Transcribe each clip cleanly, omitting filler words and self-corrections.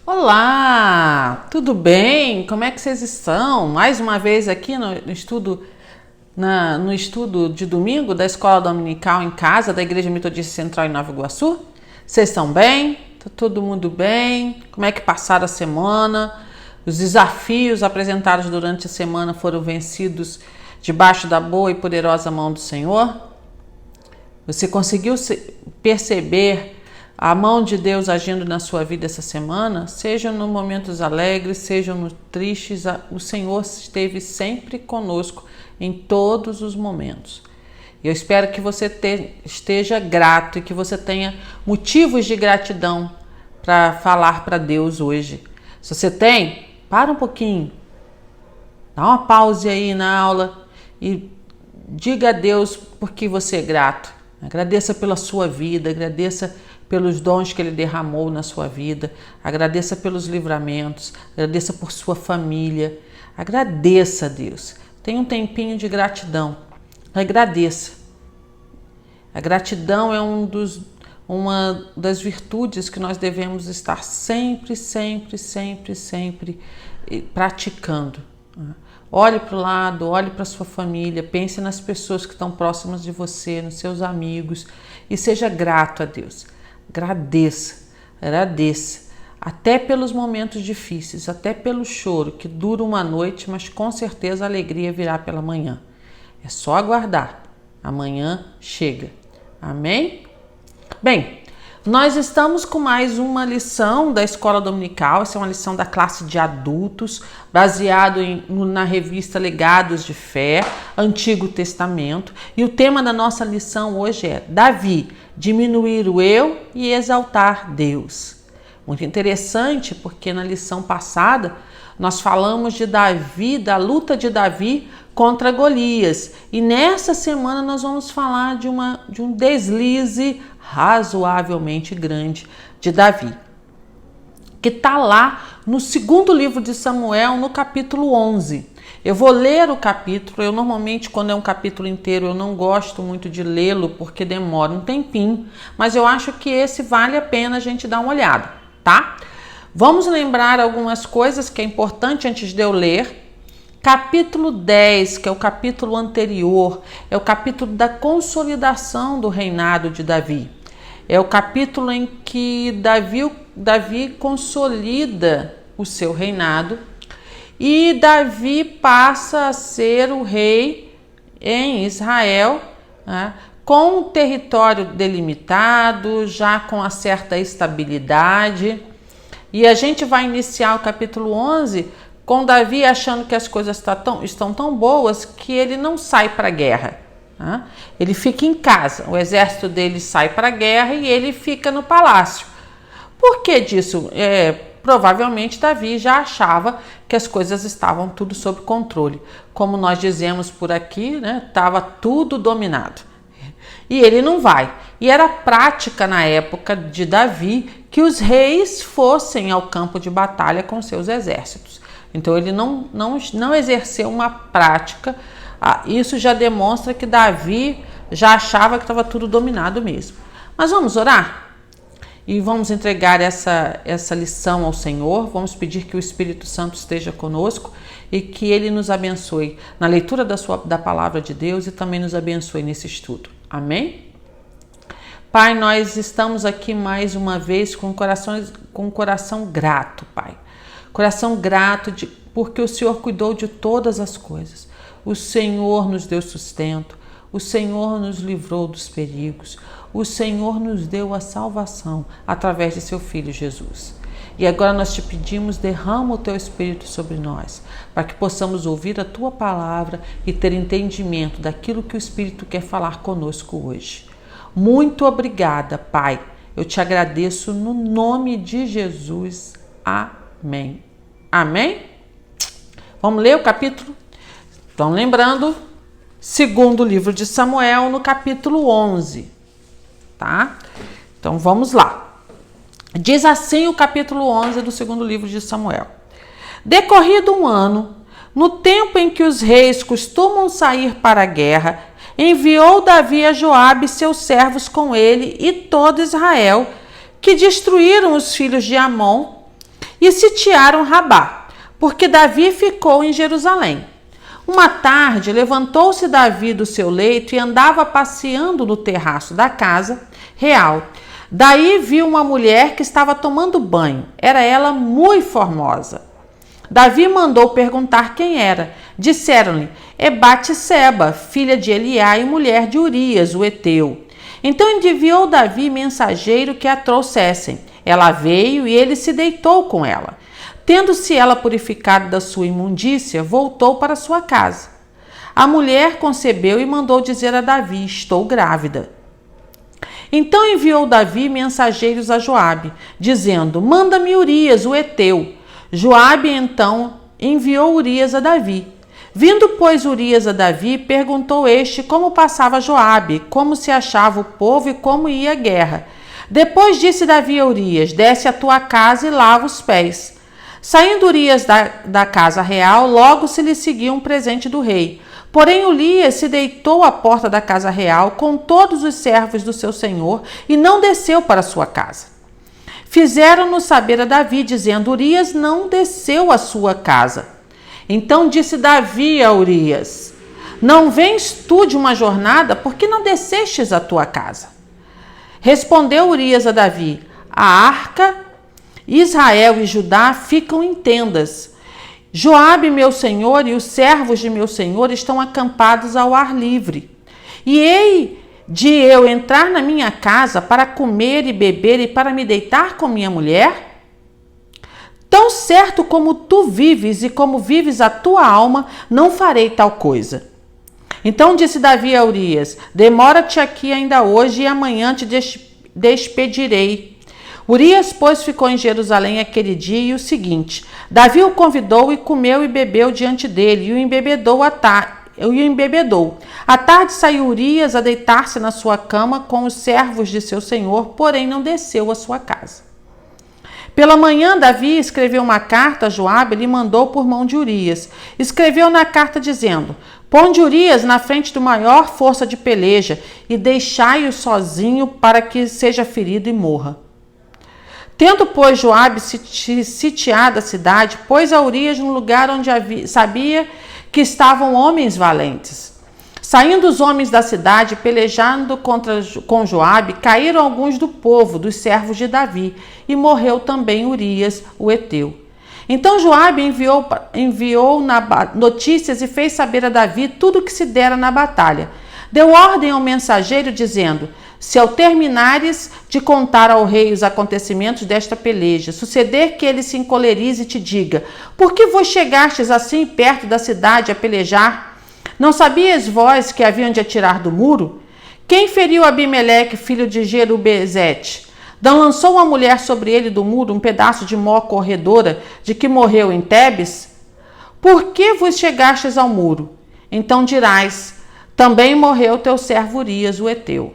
Olá, tudo bem? Como é que vocês estão? Mais uma vez aqui no estudo de domingo da Escola Dominical em Casa da Igreja Metodista Central em Nova Iguaçu. Vocês estão bem? Tá todo mundo bem? Como é que passaram a semana? Os desafios apresentados durante a semana foram vencidos debaixo da boa e poderosa mão do Senhor? Você conseguiu perceber a mão de Deus agindo na sua vida essa semana? Sejam nos momentos alegres, sejam nos tristes, o Senhor esteve sempre conosco em todos os momentos. Eu espero que você esteja grato e que você tenha motivos de gratidão para falar para Deus hoje. Se você tem, para um pouquinho, dá uma pausa aí na aula e diga a Deus por que você é grato. Agradeça pela sua vida, agradeça pelos dons que Ele derramou na sua vida, agradeça pelos livramentos, agradeça por sua família, agradeça a Deus. Tenha um tempinho de gratidão, agradeça. A gratidão é uma das virtudes que nós devemos estar sempre praticando. Olhe para o lado, olhe para a sua família, pense nas pessoas que estão próximas de você, nos seus amigos e seja grato a Deus. Agradeça, até pelos momentos difíceis, até pelo choro que dura uma noite, mas com certeza a alegria virá pela manhã. É só aguardar, amanhã chega. Amém? Bem, nós estamos com mais uma lição da Escola Dominical. Essa é uma lição da classe de adultos, baseado na revista Legados de Fé, Antigo Testamento. E o tema da nossa lição hoje é Davi, diminuir o eu e exaltar Deus. Muito interessante, porque na lição passada nós falamos de Davi, da luta de Davi contra Golias. E nessa semana nós vamos falar de um deslize razoavelmente grande de Davi, que está lá no segundo livro de Samuel, no capítulo 11. Eu vou ler o capítulo. Eu normalmente, quando é um capítulo inteiro, eu não gosto muito de lê-lo porque demora um tempinho, mas eu acho que esse vale a pena a gente dar uma olhada, tá? Vamos lembrar algumas coisas que é importante antes de eu ler. Capítulo 10, que é o capítulo anterior, é o capítulo da consolidação do reinado de Davi. É o capítulo em que Davi consolida o seu reinado e Davi passa a ser o rei em Israel, né, com o território delimitado, já com uma certa estabilidade. E a gente vai iniciar o capítulo 11 com Davi achando que as coisas estão tão boas que ele não sai para a guerra. Né? Ele fica em casa, o exército dele sai para a guerra e ele fica no palácio. Por que disso? Provavelmente Davi já achava que as coisas estavam tudo sob controle. Como nós dizemos por aqui, né? Estava tudo dominado. E ele não vai. E era prática na época de Davi que os reis fossem ao campo de batalha com seus exércitos. Então ele não exerceu uma prática. Isso já demonstra que Davi já achava que estava tudo dominado mesmo. Mas vamos orar? E vamos entregar essa lição ao Senhor. Vamos pedir que o Espírito Santo esteja conosco e que Ele nos abençoe na leitura da palavra de Deus e também nos abençoe nesse estudo. Amém? Pai, nós estamos aqui mais uma vez com um coração grato, Pai. Coração grato porque o Senhor cuidou de todas as coisas. O Senhor nos deu sustento. O Senhor nos livrou dos perigos. O Senhor nos deu a salvação através de seu Filho Jesus. E agora nós te pedimos, derrama o teu Espírito sobre nós, para que possamos ouvir a tua palavra e ter entendimento daquilo que o Espírito quer falar conosco hoje. Muito obrigada, Pai. Eu te agradeço no nome de Jesus. Amém. Amém? Vamos ler o capítulo? Estão lembrando? Segundo livro de Samuel, no capítulo 11. Tá? Então vamos lá. Diz assim o capítulo 11 do segundo livro de Samuel. Decorrido um ano, no tempo em que os reis costumam sair para a guerra, enviou Davi a Joabe e seus servos com ele e todo Israel, que destruíram os filhos de Amon e sitiaram Rabá, porque Davi ficou em Jerusalém. Uma tarde, levantou-se Davi do seu leito e andava passeando no terraço da casa real. Daí viu uma mulher que estava tomando banho. Era ela muito formosa. Davi mandou perguntar quem era. Disseram-lhe: é Batseba, filha de Eliá e mulher de Urias, o heteu. Então enviou Davi mensageiro que a trouxessem. Ela veio e ele se deitou com ela. Tendo-se ela purificado da sua imundícia, voltou para sua casa. A mulher concebeu e mandou dizer a Davi: estou grávida. Então enviou Davi mensageiros a Joabe, dizendo: manda-me Urias, o heteu. Joabe então enviou Urias a Davi. Vindo, pois, Urias a Davi, perguntou este como passava Joabe, como se achava o povo e como ia a guerra. Depois disse Davi a Urias: desce à tua casa e lava os pés. Saindo Urias da casa real, logo se lhe seguiu um presente do rei. Porém, Urias se deitou à porta da casa real com todos os servos do seu senhor e não desceu para sua casa. Fizeram-no saber a Davi, dizendo: Urias não desceu à sua casa. Então disse Davi a Urias: não vens tu de uma jornada, por que não descestes à tua casa? Respondeu Urias a Davi: a arca, Israel e Judá ficam em tendas. Joabe, meu senhor, e os servos de meu senhor estão acampados ao ar livre. E hei de eu entrar na minha casa para comer e beber e para me deitar com minha mulher? Tão certo como tu vives e como vives a tua alma, não farei tal coisa. Então disse Davi a Urias: demora-te aqui ainda hoje e amanhã te despedirei. Urias, pois, ficou em Jerusalém aquele dia e o seguinte: Davi o convidou e comeu e bebeu diante dele e o embebedou à tarde saiu Urias a deitar-se na sua cama com os servos de seu senhor, porém não desceu à sua casa. Pela manhã, Davi escreveu uma carta a Joabe e lhe mandou por mão de Urias. Escreveu na carta dizendo: ponde Urias na frente do maior força de peleja e deixai-o sozinho para que seja ferido e morra. Tendo, pois, Joabe sitiado a cidade, pôs a Urias no lugar onde sabia que estavam homens valentes. Saindo os homens da cidade, pelejando com Joabe, caíram alguns do povo, dos servos de Davi, e morreu também Urias, o heteu. Então Joabe enviou notícias e fez saber a Davi tudo o que se dera na batalha. Deu ordem ao mensageiro, dizendo: se ao terminares de contar ao rei os acontecimentos desta peleja, suceder que ele se encolerize e te diga: por que vos chegastes assim perto da cidade a pelejar? Não sabias vós que haviam de atirar do muro? Quem feriu Abimeleque, filho de Jerubezete? Não lançou uma mulher sobre ele do muro um pedaço de mó corredora, de que morreu em Tebes? Por que vos chegastes ao muro? Então dirás: também morreu teu servo Urias, o heteu.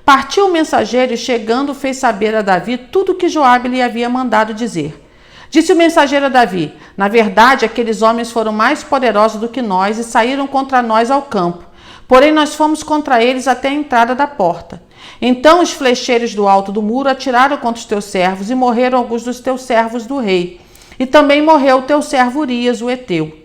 Partiu o mensageiro e, chegando, fez saber a Davi tudo o que Joabe lhe havia mandado dizer. Disse o mensageiro a Davi: na verdade, aqueles homens foram mais poderosos do que nós e saíram contra nós ao campo. Porém, nós fomos contra eles até a entrada da porta. Então os flecheiros do alto do muro atiraram contra os teus servos e morreram alguns dos teus servos do rei. E também morreu o teu servo Urias, o heteu.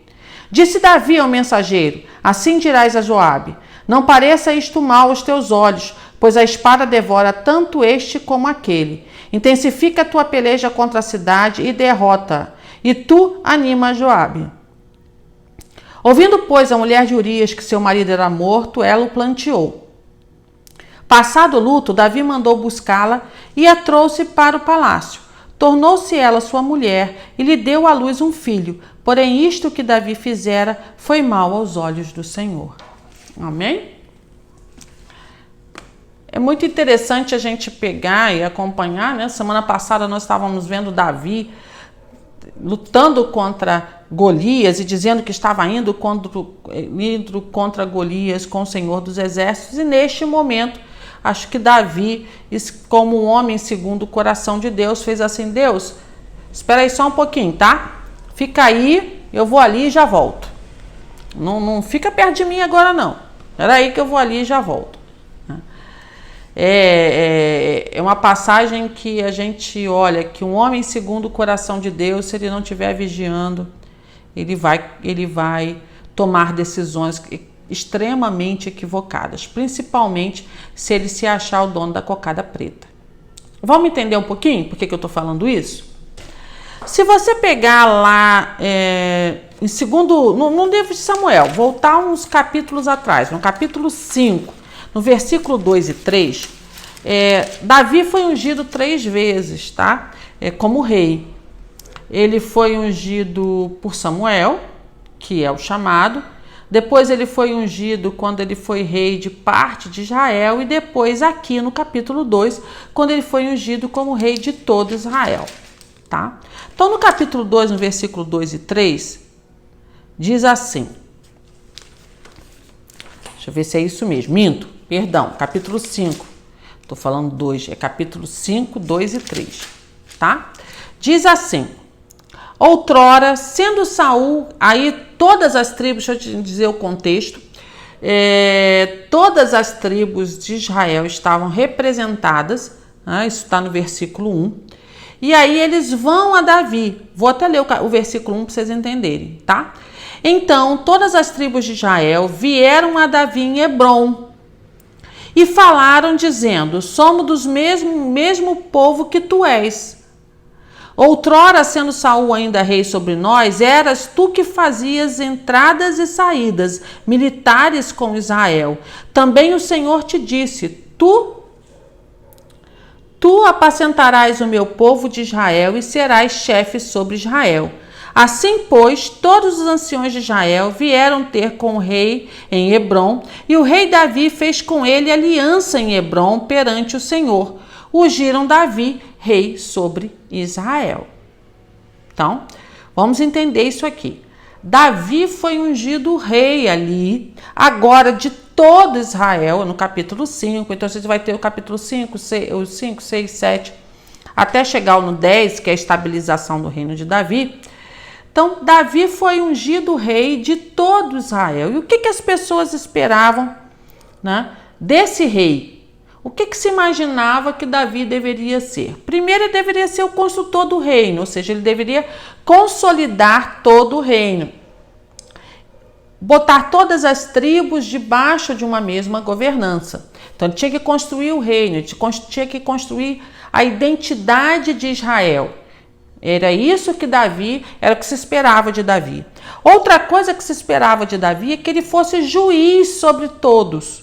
Disse Davi ao mensageiro: assim dirás a Joabe: não pareça isto mal aos teus olhos, pois a espada devora tanto este como aquele. Intensifica a tua peleja contra a cidade e derrota, e tu anima Joabe. Ouvindo, pois, a mulher de Urias que seu marido era morto, ela o planteou. Passado o luto, Davi mandou buscá-la e a trouxe para o palácio. Tornou-se ela sua mulher e lhe deu à luz um filho. Porém, isto que Davi fizera foi mal aos olhos do Senhor. Amém? É muito interessante a gente pegar e acompanhar, né? Semana passada nós estávamos vendo Davi lutando contra Golias e dizendo que estava indo contra Golias com o Senhor dos Exércitos. E neste momento, acho que Davi, como um homem segundo o coração de Deus, fez assim: Deus, espera aí só um pouquinho, tá? Fica aí, eu vou ali e já volto. Não fica perto de mim agora não. Espera aí que eu vou ali e já volto. É uma passagem que a gente olha que um homem segundo o coração de Deus, se ele não estiver vigiando, ele vai tomar decisões extremamente equivocadas, principalmente se ele se achar o dono da cocada preta. Vamos entender um pouquinho por que eu estou falando isso? Se você pegar lá no livro de Samuel, voltar uns capítulos atrás, no capítulo 5, no versículo 2 e 3, Davi foi ungido 3 vezes, tá? Como rei. Ele foi ungido por Samuel, que é o chamado. Depois ele foi ungido quando ele foi rei de parte de Israel. E depois aqui no capítulo 2, quando ele foi ungido como rei de todo Israel. Tá? Então no capítulo 2, no versículo 2 e 3, diz assim. Deixa eu ver se é isso mesmo. Minto, perdão, capítulo 5. Estou falando 2, é capítulo 5, 2 e 3. Tá? Diz assim. Outrora, sendo Saul, aí todas as tribos, deixa eu te dizer o contexto, todas as tribos de Israel estavam representadas, né, isso está no versículo 1, e aí eles vão a Davi, vou até ler o versículo 1 para vocês entenderem, tá? Então, todas as tribos de Israel vieram a Davi em Hebrom e falaram dizendo, somos do mesmo povo que tu és. Outrora, sendo Saul ainda rei sobre nós, eras tu que fazias entradas e saídas militares com Israel. Também o Senhor te disse, tu apacentarás o meu povo de Israel e serás chefe sobre Israel. Assim, pois, todos os anciões de Israel vieram ter com o rei em Hebrom, e o rei Davi fez com ele aliança em Hebrom perante o Senhor. Ungiram Davi rei sobre Israel. Então, vamos entender isso aqui. Davi foi ungido rei ali, agora de todo Israel, no capítulo 5. Então, você vai ter o capítulo 5, 6, 7, até chegar no 10, que é a estabilização do reino de Davi. Então, Davi foi ungido rei de todo Israel. E o que as pessoas esperavam, né, desse rei? O que se imaginava que Davi deveria ser? Primeiro, ele deveria ser o construtor do reino, ou seja, ele deveria consolidar todo o reino. Botar todas as tribos debaixo de uma mesma governança. Então, ele tinha que construir o reino, ele tinha que construir a identidade de Israel. Era isso que era o que se esperava de Davi. Outra coisa que se esperava de Davi é que ele fosse juiz sobre todos.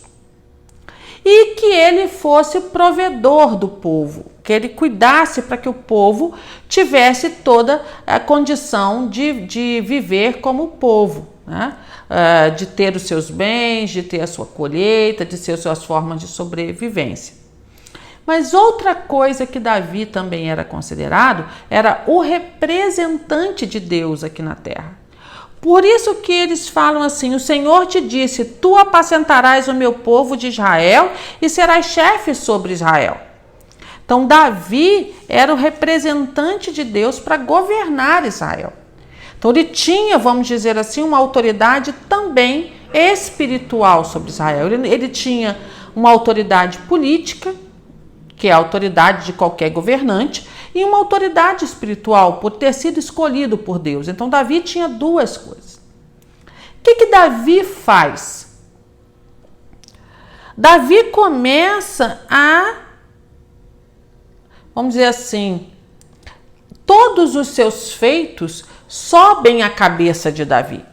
E que ele fosse provedor do povo, que ele cuidasse para que o povo tivesse toda a condição de viver como povo, né? De ter os seus bens, de ter a sua colheita, de ter as suas formas de sobrevivência. Mas outra coisa que Davi também era considerado era o representante de Deus aqui na terra. Por isso que eles falam assim, o Senhor te disse, tu apacentarás o meu povo de Israel e serás chefe sobre Israel. Então, Davi era o representante de Deus para governar Israel. Então, ele tinha, vamos dizer assim, uma autoridade também espiritual sobre Israel. Ele tinha uma autoridade política, que é a autoridade de qualquer governante, e uma autoridade espiritual, por ter sido escolhido por Deus. Então, Davi tinha duas coisas. O que Davi faz? Davi começa vamos dizer assim, todos os seus feitos sobem à cabeça de Davi.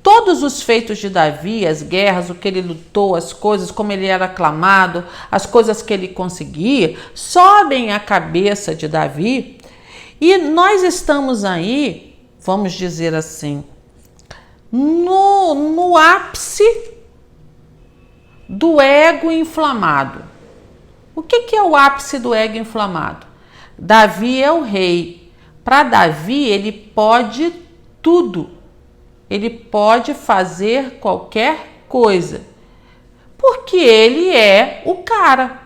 Todos os feitos de Davi, as guerras, o que ele lutou, as coisas, como ele era aclamado, as coisas que ele conseguia, sobem à cabeça de Davi. E nós estamos aí, vamos dizer assim, no ápice do ego inflamado. O que é o ápice do ego inflamado? Davi é o rei. Para Davi, ele pode tudo. Ele pode fazer qualquer coisa, porque ele é o cara.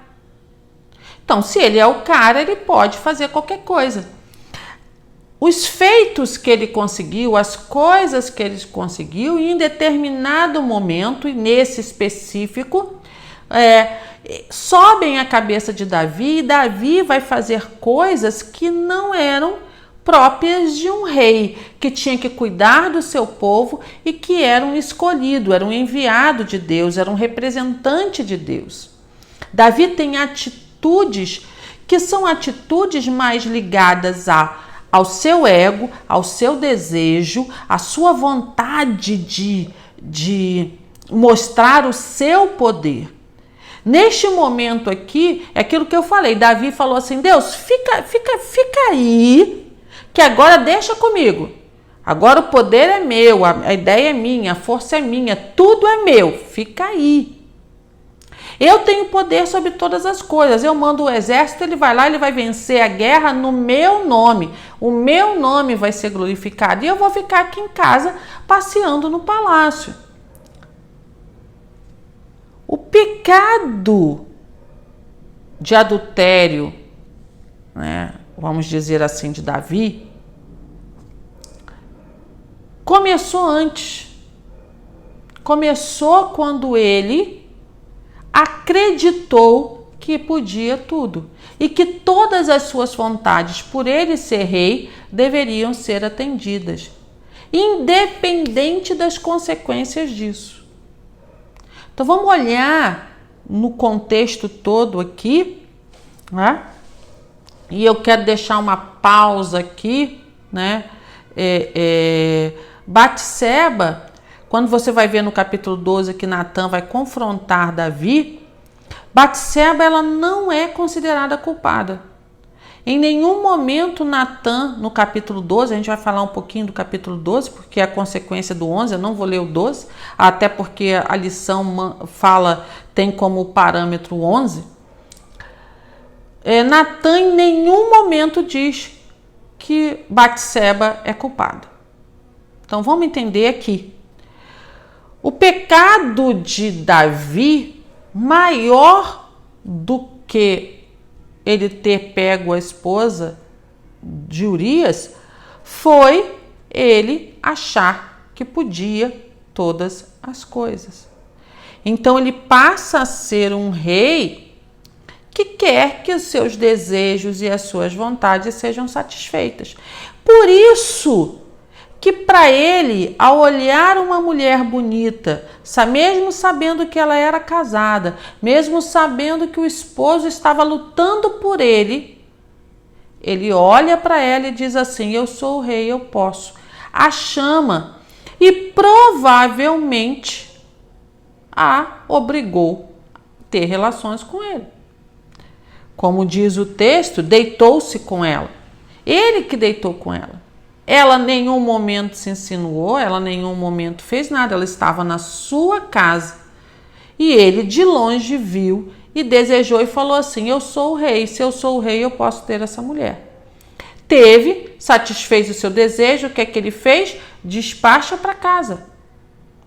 Então, se ele é o cara, ele pode fazer qualquer coisa. Os feitos que ele conseguiu, as coisas que ele conseguiu, em determinado momento, e nesse específico, sobem a cabeça de Davi, e Davi vai fazer coisas que não eram próprias de um rei, que tinha que cuidar do seu povo e que era um escolhido, era um enviado de Deus, era um representante de Deus. Davi tem atitudes que são atitudes mais ligadas ao seu ego, ao seu desejo, à sua vontade de mostrar o seu poder. Neste momento aqui, é aquilo que eu falei, Davi falou assim, Deus, fica aí, que agora deixa comigo. Agora o poder é meu, a ideia é minha, a força é minha, tudo é meu, fica aí. Eu tenho poder sobre todas as coisas, eu mando o exército, ele vai lá, ele vai vencer a guerra no meu nome. O meu nome vai ser glorificado e eu vou ficar aqui em casa passeando no palácio. O pecado de adultério, né, vamos dizer assim, de Davi, começou antes. Começou quando ele acreditou que podia tudo e que todas as suas vontades, por ele ser rei, deveriam ser atendidas, independente das consequências disso. Então vamos olhar no contexto todo aqui, né? E eu quero deixar uma pausa aqui, né? Batseba, quando você vai ver no capítulo 12 que Natan vai confrontar Davi, Batseba ela não é considerada culpada. Em nenhum momento Natan, no capítulo 12, a gente vai falar um pouquinho do capítulo 12, porque é a consequência do 11, eu não vou ler o 12, até porque a lição tem como parâmetro 11. Natan em nenhum momento diz que Batseba é culpada. Então vamos entender aqui. O pecado de Davi, maior do que ele ter pego a esposa de Urias, foi ele achar que podia todas as coisas. Então ele passa a ser um rei que quer que os seus desejos e as suas vontades sejam satisfeitas. Por isso que para ele, ao olhar uma mulher bonita, mesmo sabendo que ela era casada, mesmo sabendo que o esposo estava lutando por ele olha para ela e diz assim, eu sou o rei, eu posso. A chama e provavelmente a obrigou a ter relações com ele. Como diz o texto, deitou-se com ela. Ele que deitou com ela. Ela em nenhum momento se insinuou, ela em nenhum momento fez nada, ela estava na sua casa. E ele de longe viu e desejou e falou assim, eu sou o rei, se eu sou o rei eu posso ter essa mulher. Satisfez o seu desejo, o que é que ele fez? Despacha para casa,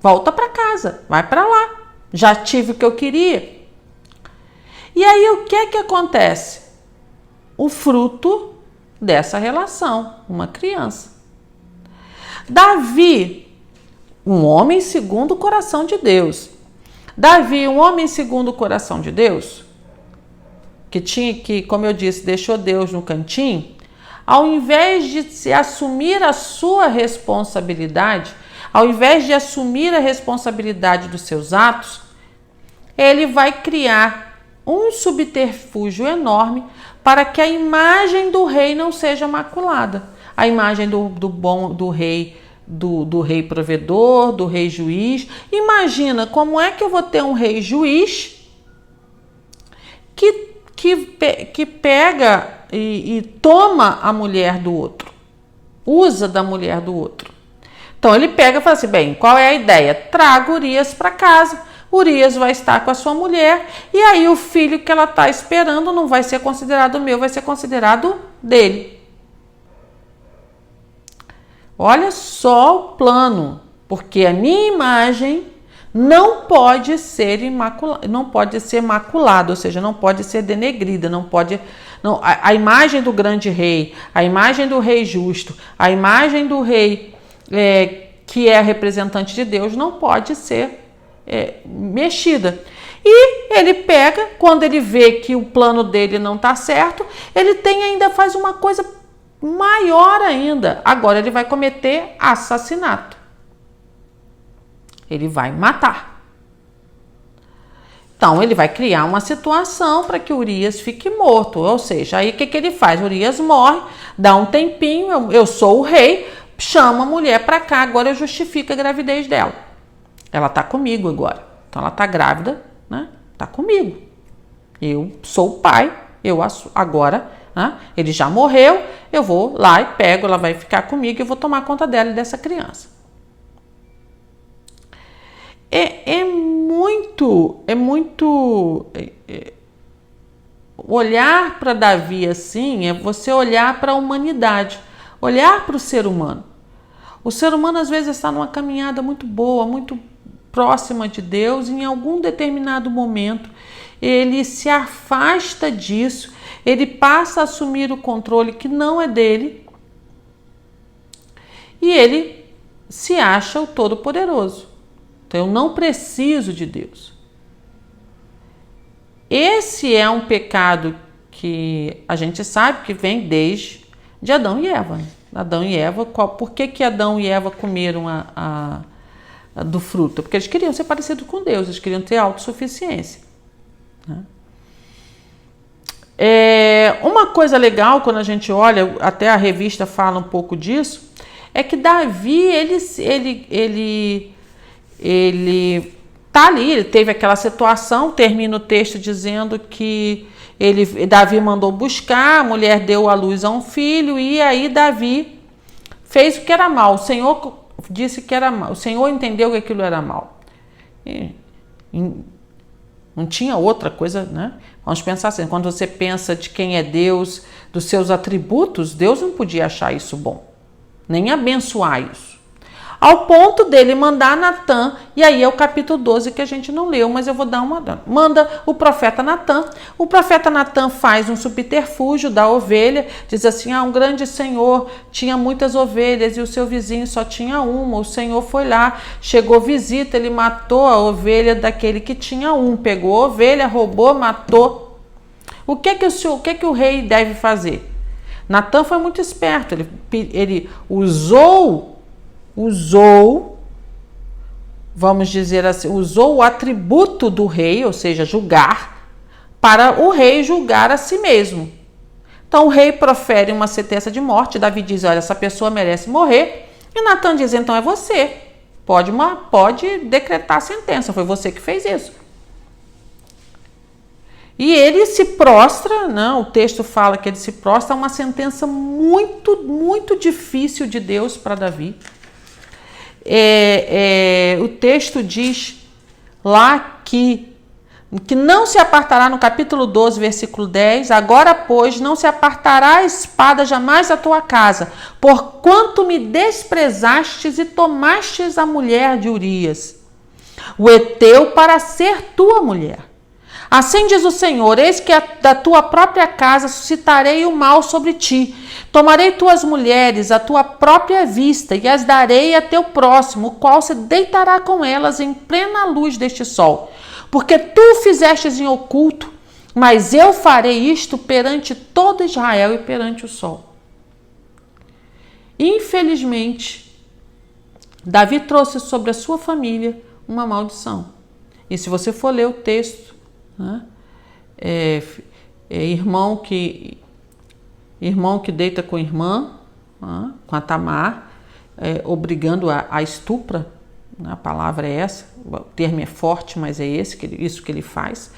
volta para casa, vai para lá, já tive o que eu queria. E aí o que é que acontece? O fruto dessa relação, uma criança. Davi, um homem segundo o coração de Deus. Davi, um homem segundo o coração de Deus, que, como eu disse, deixou Deus no cantinho, ao invés de se assumir a sua responsabilidade, ao invés de assumir a responsabilidade dos seus atos, ele vai criar um subterfúgio enorme para que a imagem do rei não seja maculada. A imagem do rei provedor, do rei juiz. Imagina como é que eu vou ter um rei juiz que pega e toma a mulher do outro, usa da mulher do outro. Então ele pega e fala assim, bem, qual é a ideia? Traga Urias para casa. Urias vai estar com a sua mulher e aí o filho que ela está esperando não vai ser considerado meu, vai ser considerado dele. Olha só o plano, porque a minha imagem não pode ser maculada, ou seja, não pode ser denegrida, a imagem do grande rei, a imagem do rei justo, a imagem do rei que é representante de Deus não pode ser mexida. E ele pega, quando ele vê que o plano dele não está certo, ele ainda faz uma coisa maior ainda. Agora ele vai cometer assassinato. Ele vai matar. Então ele vai criar uma situação para que Urias fique morto. Ou seja, aí o que ele faz? Urias morre, dá um tempinho, eu sou o rei, chama a mulher para cá, agora eu justifico a gravidez dela. Ela está comigo agora. Então ela está grávida, né? Está comigo. Eu sou o pai, agora, né? Ele já morreu, eu vou lá e pego, ela vai ficar comigo e eu vou tomar conta dela e dessa criança. Olhar para Davi assim é você olhar para a humanidade, olhar para o ser humano. O ser humano às vezes está numa caminhada muito boa, muito próxima de Deus, e em algum determinado momento ele se afasta disso, ele passa a assumir o controle que não é dele e ele se acha o Todo-Poderoso. Então eu não preciso de Deus. Esse é um pecado que a gente sabe que vem desde de Adão e Eva. Né? Adão e Eva, por que Adão e Eva comeram do fruto? Porque eles queriam ser parecidos com Deus, eles queriam ter autossuficiência. Né? Uma coisa legal quando a gente olha, até a revista fala um pouco disso, é que Davi, ele tá ali, ele teve aquela situação, termina o texto dizendo que Davi mandou buscar, a mulher deu à luz a um filho, e aí Davi fez o que era mal. O Senhor disse que era mal, o Senhor entendeu que aquilo era mal. Não tinha outra coisa, né? Vamos pensar assim, quando você pensa de quem é Deus, dos seus atributos, Deus não podia achar isso bom, nem abençoar isso. Ao ponto dele mandar Natã, e aí é o capítulo 12 que a gente não leu, mas eu vou dar uma... Manda o profeta Natã faz um subterfúgio da ovelha, diz assim, um grande senhor tinha muitas ovelhas e o seu vizinho só tinha uma, o senhor foi lá, chegou visita, ele matou a ovelha daquele que tinha pegou a ovelha, roubou, matou. O que o rei deve fazer? Natã foi muito esperto, ele usou, vamos dizer assim, usou o atributo do rei, ou seja, julgar, para o rei julgar a si mesmo. Então o rei profere uma sentença de morte, Davi diz, olha, essa pessoa merece morrer, e Natã diz, então é você, pode decretar a sentença, foi você que fez isso. E ele se prostra, né? O texto fala que ele se prostra a uma sentença muito, muito difícil de Deus para Davi. O texto diz lá que não se apartará, no capítulo 12, versículo 10, agora, pois, não se apartará a espada jamais da tua casa, porquanto me desprezastes e tomastes a mulher de Urias, o heteu, para ser tua mulher. Assim diz o Senhor, eis que da tua própria casa suscitarei o mal sobre ti. Tomarei tuas mulheres à tua própria vista e as darei a teu próximo, o qual se deitará com elas em plena luz deste sol. Porque tu o fizestes em oculto, mas eu farei isto perante todo Israel e perante o sol. Infelizmente, Davi trouxe sobre a sua família uma maldição. E se você for ler o texto, né, irmão que deita com irmã, né, com a Tamar, obrigando a estupra, né, a palavra é essa, o termo é forte, mas é isso que ele faz.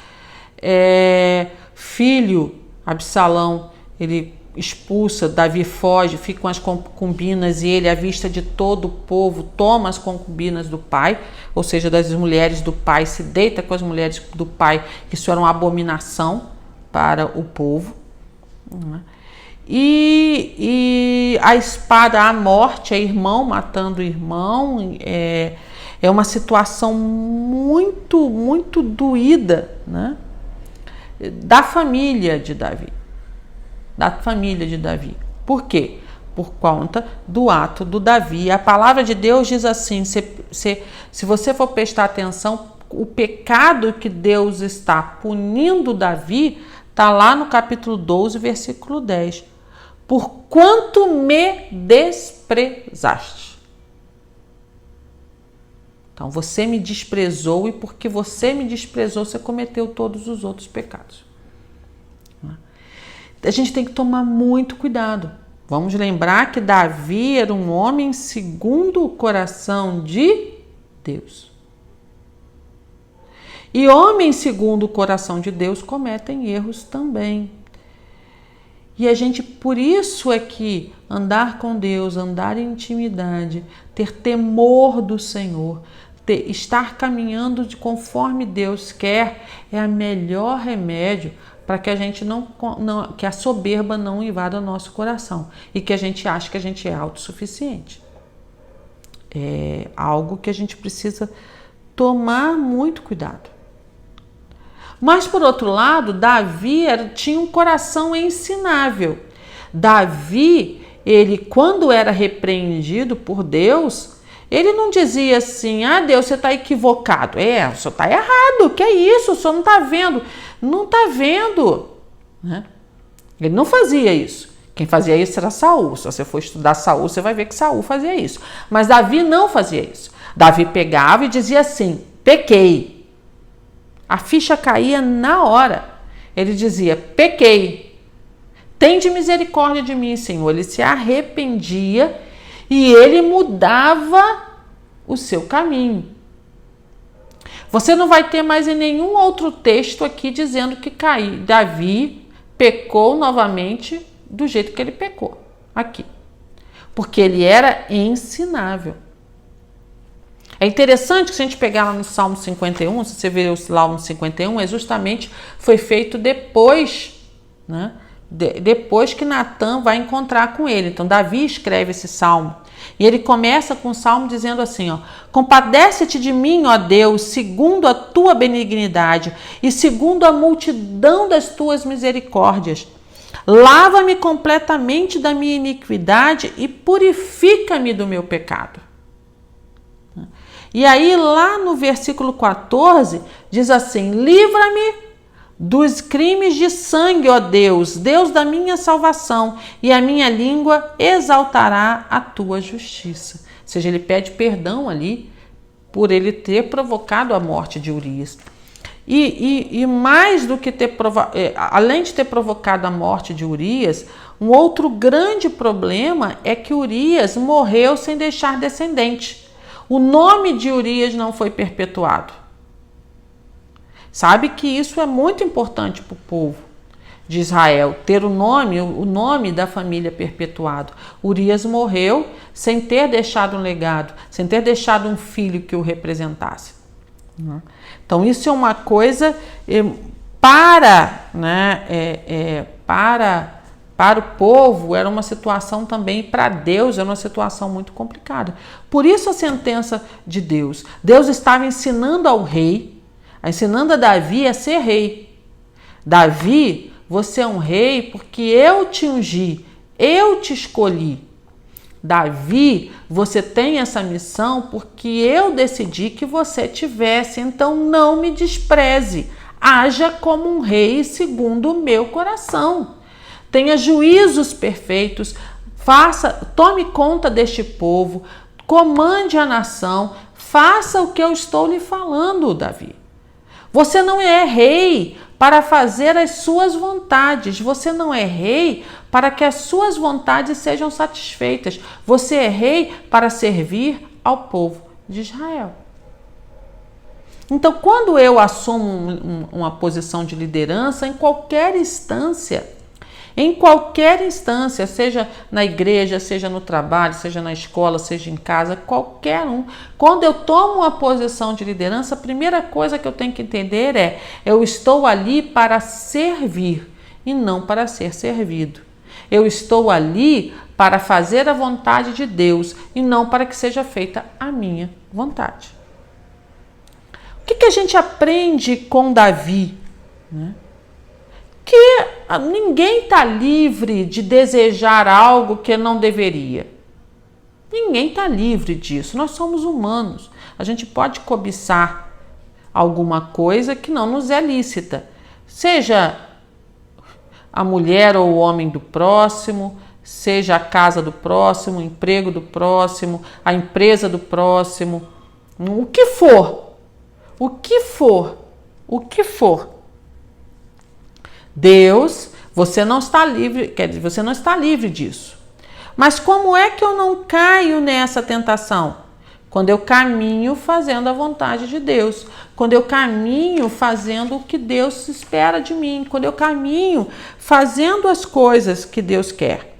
Filho, Absalão, ele expulsa, Davi foge, fica com as concubinas e ele, à vista de todo o povo, toma as concubinas do pai, ou seja, das mulheres do pai, se deita com as mulheres do pai, isso era uma abominação para o povo. E a espada, a morte, é irmão matando irmão, é uma situação muito, muito doída, né? Da família de Davi. Por quê? Por conta do ato do Davi. A palavra de Deus diz assim, se você for prestar atenção, o pecado que Deus está punindo Davi está lá no capítulo 12, versículo 10. Por quanto me desprezaste. Então, você me desprezou e porque você me desprezou, você cometeu todos os outros pecados. A gente tem que tomar muito cuidado. Vamos lembrar que Davi era um homem segundo o coração de Deus. E homens segundo o coração de Deus cometem erros também. E a gente, por isso é que andar com Deus, andar em intimidade, ter temor do Senhor, estar caminhando conforme Deus quer, é o melhor remédio para que a gente que a soberba não invada o nosso coração e que a gente ache que a gente é autossuficiente. É algo que a gente precisa tomar muito cuidado. Mas, por outro lado, Davi tinha um coração ensinável. Davi, ele, quando era repreendido por Deus, ele não dizia assim, Deus, você está equivocado. O senhor está errado, que é isso? O senhor não está vendo. Não está vendo. Né? Ele não fazia isso. Quem fazia isso era Saul. Se você for estudar Saul, você vai ver que Saul fazia isso. Mas Davi não fazia isso. Davi pegava e dizia assim, pequei. A ficha caía na hora. Ele dizia, pequei. Tende misericórdia de mim, Senhor. Ele se arrependia e ele mudava o seu caminho. Você não vai ter mais em nenhum outro texto aqui dizendo que Davi pecou novamente do jeito que ele pecou aqui. Porque ele era ensinável. É interessante que se a gente pegar lá no Salmo 51, se você ver o Salmo 51, justamente foi feito depois, né? Depois que Natã vai encontrar com ele. Então Davi escreve esse salmo e ele começa com o salmo dizendo assim, compadece-te de mim, ó Deus, segundo a tua benignidade e segundo a multidão das tuas misericórdias. Lava-me completamente da minha iniquidade e purifica-me do meu pecado. E aí lá no versículo 14 diz assim, livra-me dos crimes de sangue, ó Deus, Deus da minha salvação, e a minha língua exaltará a tua justiça. Ou seja, ele pede perdão ali por ele ter provocado a morte de Urias. E mais do que além de ter provocado a morte de Urias, um outro grande problema é que Urias morreu sem deixar descendente. O nome de Urias não foi perpetuado. Sabe que isso é muito importante para o povo de Israel, ter o nome da família perpetuado. Urias morreu sem ter deixado um legado, sem ter deixado um filho que o representasse. Então isso é uma coisa para o povo, era uma situação também, para Deus era uma situação muito complicada. Por isso a sentença de Deus. Deus estava ensinando ao rei, ensinando a Davi a ser rei. Davi, você é um rei porque eu te ungi, eu te escolhi. Davi, você tem essa missão porque eu decidi que você tivesse, então não me despreze. Haja como um rei segundo o meu coração. Tenha juízos perfeitos, tome conta deste povo, comande a nação, faça o que eu estou lhe falando, Davi. Você não é rei para fazer as suas vontades. Você não é rei para que as suas vontades sejam satisfeitas. Você é rei para servir ao povo de Israel. Então, quando eu assumo uma posição de liderança, em qualquer instância, seja na igreja, seja no trabalho, seja na escola, seja em casa, qualquer um. Quando eu tomo uma posição de liderança, a primeira coisa que eu tenho que entender é: eu estou ali para servir e não para ser servido. Eu estou ali para fazer a vontade de Deus e não para que seja feita a minha vontade. O que a gente aprende com Davi, né? Que ninguém está livre de desejar algo que não deveria. Ninguém está livre disso. Nós somos humanos. A gente pode cobiçar alguma coisa que não nos é lícita, seja a mulher ou o homem do próximo, seja a casa do próximo, o emprego do próximo, a empresa do próximo, o que for, o que for, o que for. Deus, você não está livre, quer dizer, você não está livre disso. Mas como é que eu não caio nessa tentação? Quando eu caminho fazendo a vontade de Deus, quando eu caminho fazendo o que Deus espera de mim, quando eu caminho fazendo as coisas que Deus quer,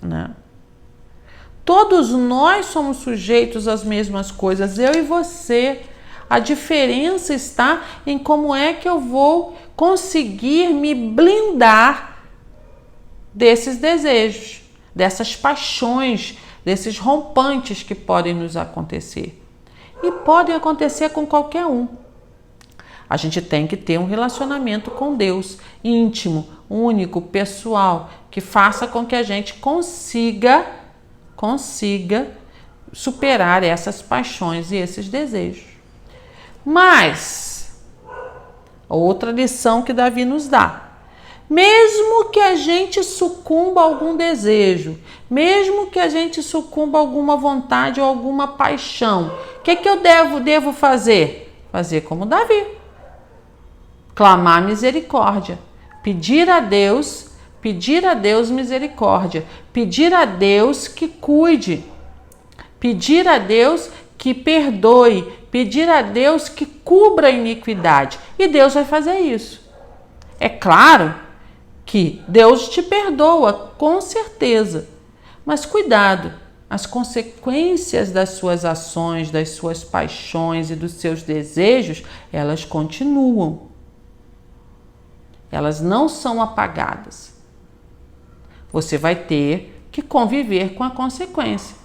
né? Todos nós somos sujeitos às mesmas coisas, eu e você. A diferença está em como é que eu vou conseguir me blindar desses desejos, dessas paixões, desses rompantes que podem nos acontecer. E podem acontecer com qualquer um. A gente tem que ter um relacionamento com Deus, íntimo, único, pessoal, que faça com que a gente consiga superar essas paixões e esses desejos. Mas, outra lição que Davi nos dá. Mesmo que a gente sucumba a algum desejo, mesmo que a gente sucumba a alguma vontade ou alguma paixão, o que eu devo fazer? Fazer como Davi. Clamar misericórdia. Pedir a Deus misericórdia. Pedir a Deus que cuide. Pedir a Deus que perdoe. Pedir a Deus que cubra a iniquidade. E Deus vai fazer isso. É claro que Deus te perdoa, com certeza. Mas cuidado, as consequências das suas ações, das suas paixões e dos seus desejos, elas continuam. Elas não são apagadas. Você vai ter que conviver com a consequência.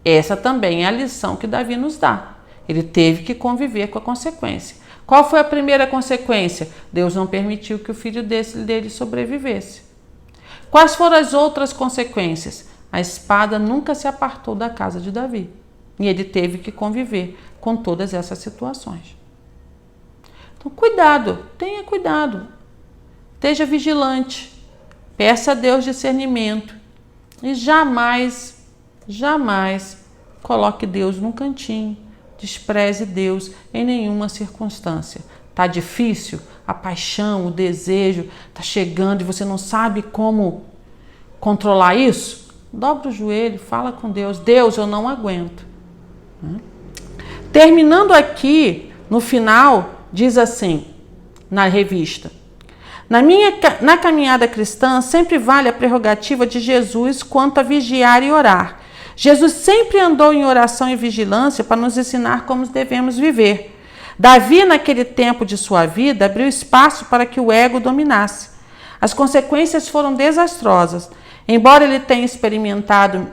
Essa também é a lição que Davi nos dá. Ele teve que conviver com a consequência. Qual foi a primeira consequência? Deus não permitiu que o filho dele sobrevivesse. Quais foram as outras consequências? A espada nunca se apartou da casa de Davi. E ele teve que conviver com todas essas situações. Então, cuidado, tenha cuidado. Esteja vigilante. Peça a Deus discernimento. E jamais coloque Deus num cantinho. Despreze Deus em nenhuma circunstância. Tá difícil? A paixão, o desejo tá chegando e você não sabe como controlar isso? Dobra o joelho, fala com Deus. Deus, eu não aguento. Terminando aqui, no final, diz assim, na revista: na caminhada cristã, sempre vale a prerrogativa de Jesus quanto a vigiar e orar. Jesus sempre andou em oração e vigilância para nos ensinar como devemos viver. Davi, naquele tempo de sua vida, abriu espaço para que o ego dominasse. As consequências foram desastrosas. Embora ele tenha experimentado,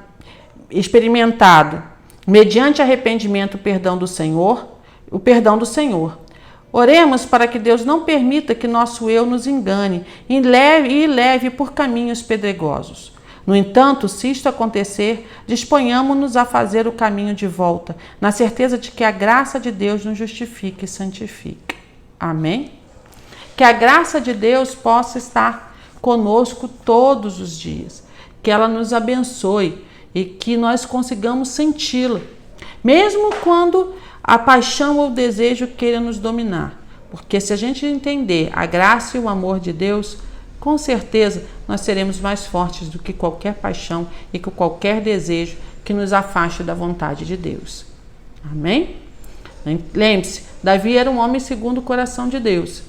mediante arrependimento, o perdão do Senhor. Oremos para que Deus não permita que nosso eu nos engane e leve por caminhos pedregosos. No entanto, se isto acontecer, disponhamos-nos a fazer o caminho de volta, na certeza de que a graça de Deus nos justifique e santifique. Amém? Que a graça de Deus possa estar conosco todos os dias, que ela nos abençoe e que nós consigamos senti-la, mesmo quando a paixão ou o desejo queira nos dominar. Porque se a gente entender a graça e o amor de Deus, com certeza nós seremos mais fortes do que qualquer paixão e que qualquer desejo que nos afaste da vontade de Deus. Amém? Lembre-se, Davi era um homem segundo o coração de Deus.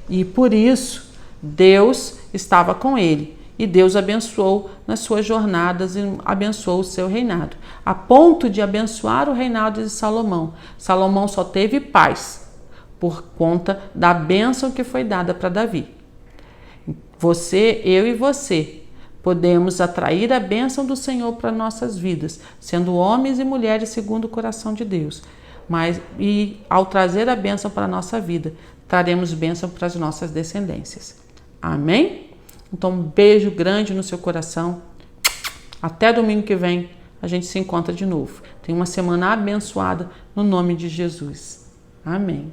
E por isso, Deus estava com ele. E Deus abençoou nas suas jornadas e abençoou o seu reinado. A ponto de abençoar o reinado de Salomão. Salomão só teve paz por conta da bênção que foi dada para Davi. Você, eu e você, podemos atrair a bênção do Senhor para nossas vidas, sendo homens e mulheres segundo o coração de Deus. E ao trazer a bênção para a nossa vida, traremos bênção para as nossas descendências. Amém? Então, um beijo grande no seu coração. Até domingo que vem, a gente se encontra de novo. Tenha uma semana abençoada no nome de Jesus. Amém.